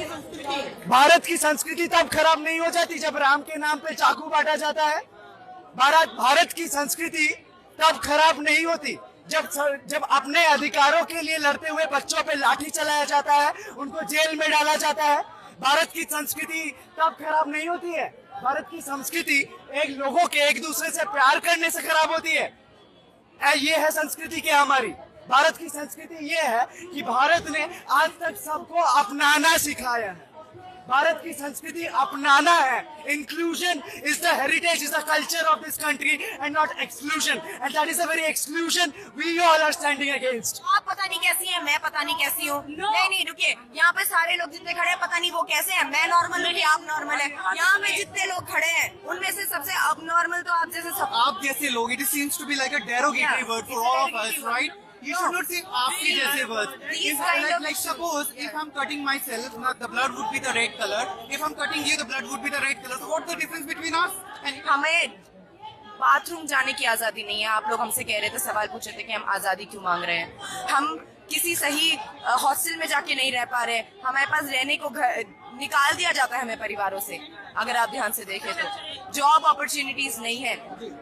की संस्कृति? भारत की संस्कृति तब खराब नहीं हो जाती जब राम के नाम पे चाकू बांटा जाता है। भारत की संस्कृति तब खराब नहीं होती जब अपने अधिकारों के लिए लड़ते हुए बच्चों पे लाठी चलाया जाता है, उनको जेल में डाला जाता है। भारत की संस्कृति तब खराब नहीं होती है। भारत की संस्कृति एक लोगों के एक दूसरे से प्यार करने से खराब होती है। ये है संस्कृति क्या हमारी। भारत की संस्कृति ये है कि भारत ने आज तक सबको अपनाना सिखाया है। भारत की संस्कृति अपनाना है। Inclusion is the heritage, is the culture of this country and not exclusion, and that is a very exclusion we all are standing against. आप पता नहीं कैसी हैं, मैं पता नहीं कैसी हूँ। नहीं रुकिए, यहाँ पे सारे लोग जितने खड़े हैं पता नहीं वो कैसे हैं। मैं नॉर्मल हूँ कि आप नॉर्मल हैं? यहाँ पे जितने लोग खड़े हैं उनमें से सबसे अब नॉर्मल तो आप जैसे सब। आप जैसे लोग, it seems to be like a derogatory word for all of us, right? You should not say आपके जैसे words. These kind of- Like suppose if I'm cutting myself, the blood would be the red color. If I'm cutting you, the blood would be the red color. So what's the difference between us? And हमें bathroom जाने की आजादी नहीं है। आप लोग हमसे कह रहे थे, सवाल पूछे थे कि हम आजादी क्यों मांग रहे हैं। हम किसी सही हॉस्टल में जाके नहीं रह पा रहे। हमारे पास रहने को घर निकाल दिया जाता है हमें परिवारों से। अगर आप ध्यान से देखें तो जॉब अपॉर्चुनिटीज नहीं है।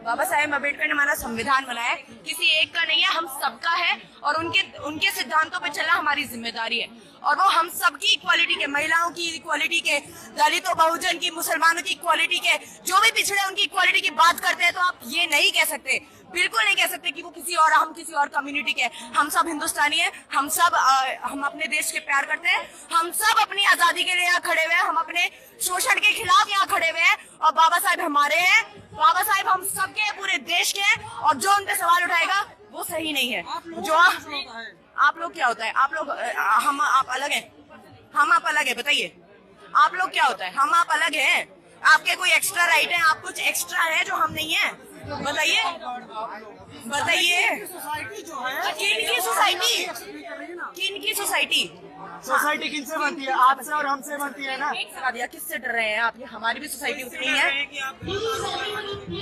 बाबा साहेब अम्बेडकर ने हमारा संविधान बनाया, किसी एक का नहीं है, हम सबका है। और उनके सिद्धांतों पे चलना हमारी जिम्मेदारी है। और वो हम सबकी इक्वालिटी के, महिलाओं की इक्वालिटी के, दलितों बहुजन की, मुसलमानों की इक्वालिटी के, जो भी पिछड़े उनकी इक्वालिटी की बात करते हैं तो आप ये नहीं कह सकते, बिल्कुल नहीं कह सकते कि वो किसी और, हम किसी और कम्युनिटी के। हम सब हिंदुस्तानी हैं, हम सब हम अपने देश के प्यार करते हैं, हम सब अपनी आजादी के लिए यहाँ खड़े हुए हैं, हम अपने शोषण के खिलाफ यहाँ खड़े हुए हैं। और बाबा साहेब हमारे हैं, बाबा साहेब हम सबके हैं, पूरे देश के हैं। और जो उनपे सवाल उठाएगा वो सही नहीं है। जो आप लोग क्या होता है? आप लोग आप अलग हैं, हम आप अलग है। बताइए आप लोग क्या होता है? हम आप अलग हैं। आपके कोई एक्स्ट्रा राइट है? आप कुछ एक्स्ट्रा है जो हम नहीं है? बताइए बताइए। सोसाइटी जो है, किनकी सोसाइटी? किनकी सोसाइटी? सोसाइटी किनसे बनती है? आपसे और हमसे बनती है ना। सवाल दिया, किससे डर रहे हैं आप? ये हमारी भी सोसाइटी उतनी है।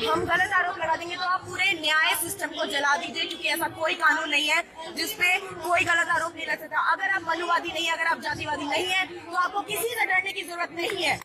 हम गलत आरोप लगा देंगे तो आप पूरे न्याय सिस्टम को जला दीजिए, क्योंकि ऐसा कोई कानून नहीं है जिसपे कोई गलत आरोप नहीं लग सकता। अगर आप मनुवादी नहीं है, अगर आप जातिवादी नहीं है, तो आपको किसी से डरने की जरूरत नहीं है।